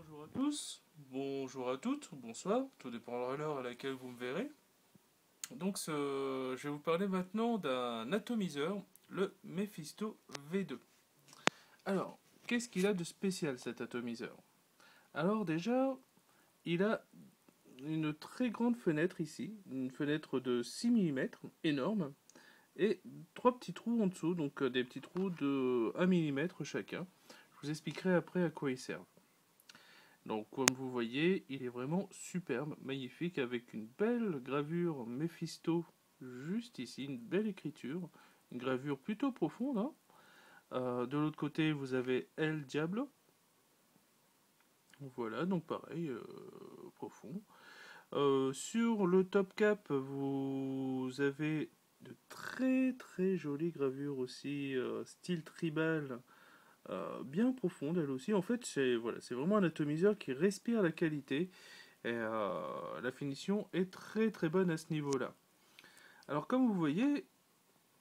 Bonjour à tous, bonjour à toutes, bonsoir, tout dépendra de l'heure à laquelle vous me verrez. Je vais vous parler maintenant d'un atomiseur, le Mephisto V2. Alors, qu'est-ce qu'il a de spécial cet atomiseur? Alors déjà, il a une très grande fenêtre ici, une fenêtre de 6 mm, énorme, et trois petits trous en dessous, donc des petits trous de 1 mm chacun. Je vous expliquerai après à quoi ils servent. Donc comme vous voyez, il est vraiment superbe, magnifique, avec une belle gravure Mephisto juste ici, une belle écriture, une gravure plutôt profonde, hein. De l'autre côté, vous avez El Diablo. Voilà, donc pareil, profond. Sur le top cap, vous avez de très très jolies gravures aussi, style tribal, bien profonde elle aussi. En fait, c'est voilà, c'est vraiment un atomiseur qui respire la qualité. Et la finition est très très bonne à ce niveau-là. Alors comme vous voyez,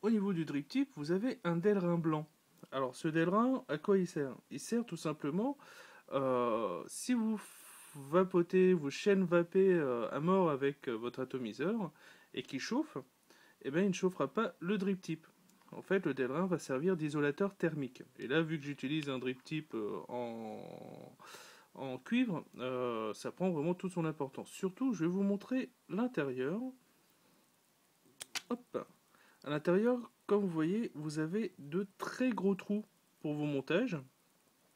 au niveau du drip tip, vous avez un Delrin blanc. Alors ce Delrin, à quoi il sert? Il sert tout simplement, si vous vapotez, vous chaîne vapez à mort avec votre atomiseur et qu'il chauffe, eh bien il ne chauffera pas le drip tip. En fait, le Delrin va servir d'isolateur thermique. Et là, vu que j'utilise un drip tip en cuivre, ça prend vraiment toute son importance. Surtout, je vais vous montrer l'intérieur. Hop. À l'intérieur, comme vous voyez, vous avez de très gros trous pour vos montages.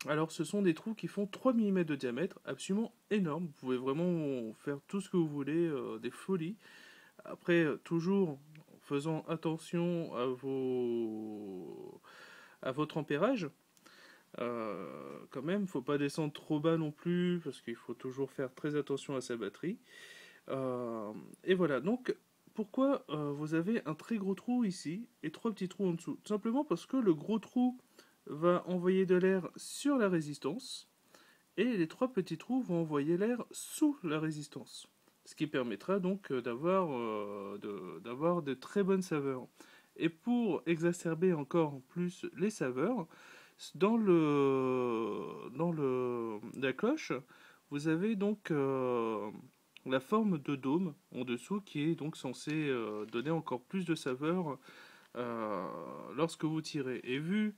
Alors, ce sont des trous qui font 3 mm de diamètre, absolument énormes. Vous pouvez vraiment faire tout ce que vous voulez, des folies. Après, toujours en faisant attention à votre ampérage. Quand même, il ne faut pas descendre trop bas non plus, parce qu'il faut toujours faire très attention à sa batterie. Et voilà, donc pourquoi vous avez un très gros trou ici et trois petits trous en dessous? Tout simplement parce que le gros trou va envoyer de l'air sur la résistance et les trois petits trous vont envoyer l'air sous la résistance. Ce qui permettra donc d'avoir de très bonnes saveurs. Et pour exacerber encore plus les saveurs, la cloche, vous avez donc la forme de dôme en dessous qui est donc censé donner encore plus de saveur lorsque vous tirez. Et vu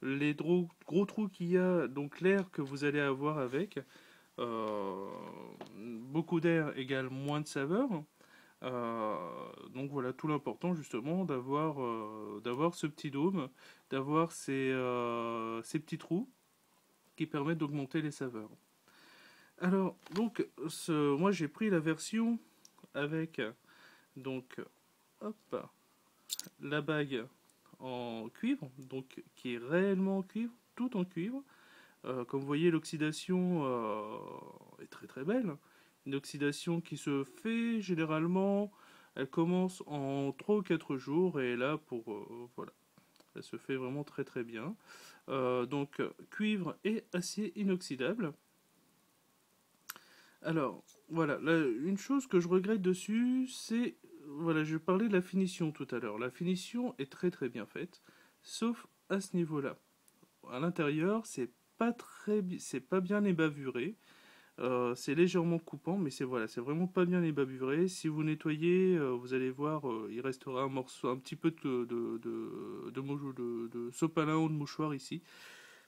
les gros trous qu'il y a, donc l'air que vous allez avoir avec, beaucoup d'air égale moins de saveur. Donc voilà, tout l'important justement d'avoir ce petit dôme, d'avoir ces petits trous qui permettent d'augmenter les saveurs. Alors, donc, moi j'ai pris la version avec donc hop, la bague en cuivre, donc qui est réellement en cuivre, tout en cuivre. Comme vous voyez, l'oxydation est très très belle. Une oxydation qui se fait généralement, elle commence en 3 ou 4 jours et là voilà, elle se fait vraiment très très bien. Donc cuivre et acier inoxydable. Alors, voilà, là, une chose que je regrette dessus, c'est, voilà, je parlais de la finition tout à l'heure. La finition est très très bien faite, sauf à ce niveau-là. À l'intérieur, c'est pas bien ébavuré. C'est légèrement coupant, mais c'est voilà, c'est vraiment pas bien ébavuré. Si vous nettoyez, vous allez voir, il restera un morceau, un petit peu de sopalin ou de mouchoir ici.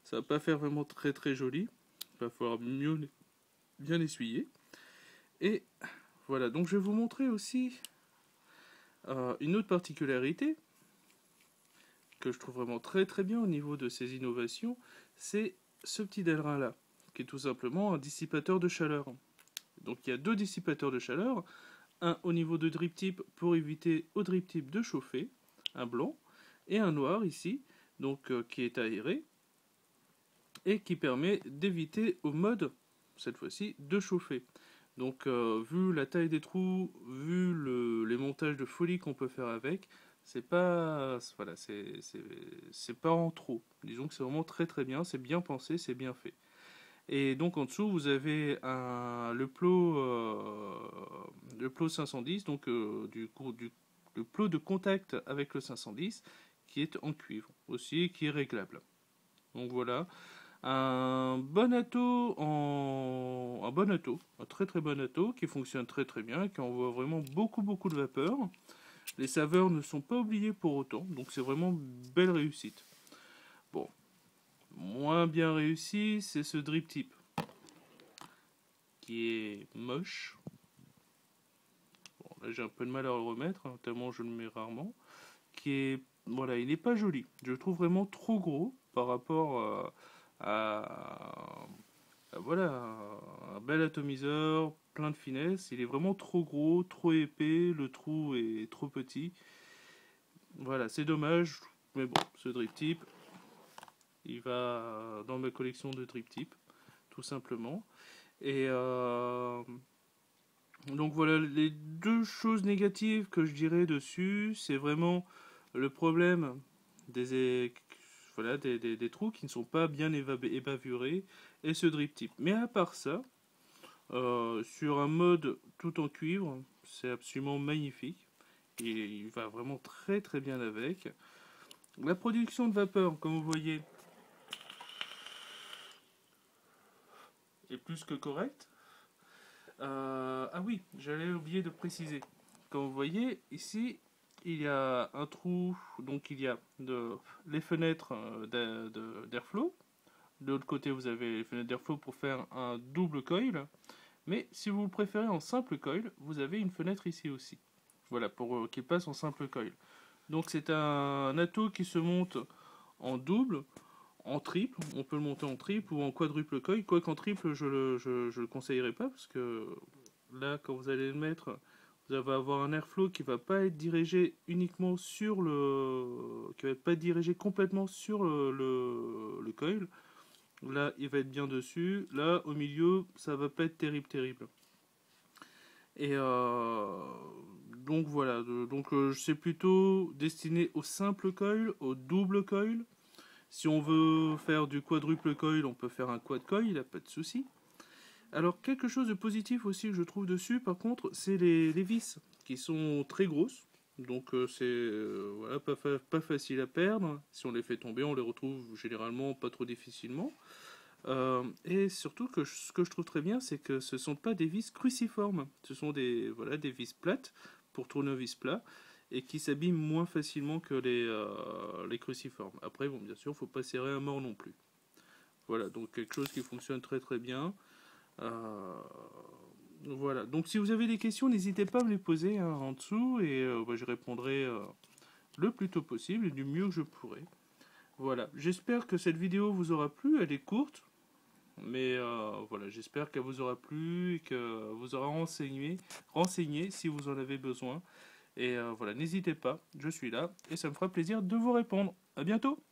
Ça va pas faire vraiment très très joli. Il va falloir bien essuyer. Et voilà, donc je vais vous montrer aussi une autre particularité que je trouve vraiment très très bien au niveau de ces innovations, c'est ce petit Delrin là, qui est tout simplement un dissipateur de chaleur. Donc il y a deux dissipateurs de chaleur, un au niveau de drip tip pour éviter au drip tip de chauffer, un blanc, et un noir ici, donc qui est aéré, et qui permet d'éviter au mode, cette fois-ci, de chauffer. Donc vu la taille des trous, vu les montages de folie qu'on peut faire avec, c'est pas voilà, c'est pas en trop. Disons que c'est vraiment très très bien, c'est bien pensé, c'est bien fait. Et donc en dessous vous avez le plot 510, donc le plot de contact avec le 510 qui est en cuivre aussi, qui est réglable. Donc voilà, un bon atto un très très bon atto qui fonctionne très très bien, qui envoie vraiment beaucoup de vapeur. Les saveurs ne sont pas oubliées pour autant, donc c'est vraiment une belle réussite. Bon, moins bien réussi, c'est ce drip tip qui est moche. Bon, là j'ai un peu de mal à le remettre, hein, tellement je le mets rarement. Qui est, voilà, il n'est pas joli. Je le trouve vraiment trop gros par rapport voilà, un bel atomiseur, plein de finesse. Il est vraiment trop gros, trop épais, le trou est trop petit. Voilà, c'est dommage, mais bon, ce drip tip, il va dans ma collection de drip tip, tout simplement. Et donc voilà, les deux choses négatives que je dirais dessus, c'est vraiment le problème des, voilà, des trous qui ne sont pas bien évapurés et ce drip tip. Mais à part ça, sur un mode tout en cuivre, c'est absolument magnifique. Et il va vraiment très très bien avec. La production de vapeur, comme vous voyez, est plus que correcte. Ah oui, j'allais oublier de préciser. Comme vous voyez, ici, il y a un trou, donc il y a les fenêtres d'airflow. De l'autre côté, vous avez les fenêtres d'airflow pour faire un double coil. Mais si vous le préférez en simple coil, vous avez une fenêtre ici aussi. Voilà, pour qu'il passe en simple coil. Donc c'est un atto qui se monte en double, en triple. On peut le monter en triple ou en quadruple coil. Quoi qu'en triple, je le conseillerais pas parce que là, quand vous allez le mettre, vous allez avoir un airflow qui va pas être dirigé uniquement sur qui va pas être dirigé complètement sur le coil. Là, il va être bien dessus. Là, au milieu, ça va pas être terrible. Et donc voilà. Donc c'est plutôt destiné au simple coil, au double coil. Si on veut faire du quadruple coil, on peut faire un quad coil, il n'y a pas de souci. Alors, quelque chose de positif aussi que je trouve dessus, par contre, c'est les vis qui sont très grosses. Donc, c'est voilà, pas facile à perdre. Si on les fait tomber, on les retrouve généralement pas trop difficilement. Et surtout, ce que je trouve très bien, c'est que ce ne sont pas des vis cruciformes. Ce sont voilà, des vis plates pour tournevis plat et qui s'abîment moins facilement que les cruciformes. Après, bon, bien sûr, il ne faut pas serrer à mort non plus. Voilà, donc quelque chose qui fonctionne très très bien. Voilà, donc si vous avez des questions, n'hésitez pas à me les poser hein, en dessous et je répondrai le plus tôt possible et du mieux que je pourrai. Voilà, j'espère que cette vidéo vous aura plu, elle est courte, mais voilà, j'espère qu'elle vous aura plu et que vous aura renseigné si vous en avez besoin. Et voilà, n'hésitez pas, je suis là et ça me fera plaisir de vous répondre. À bientôt!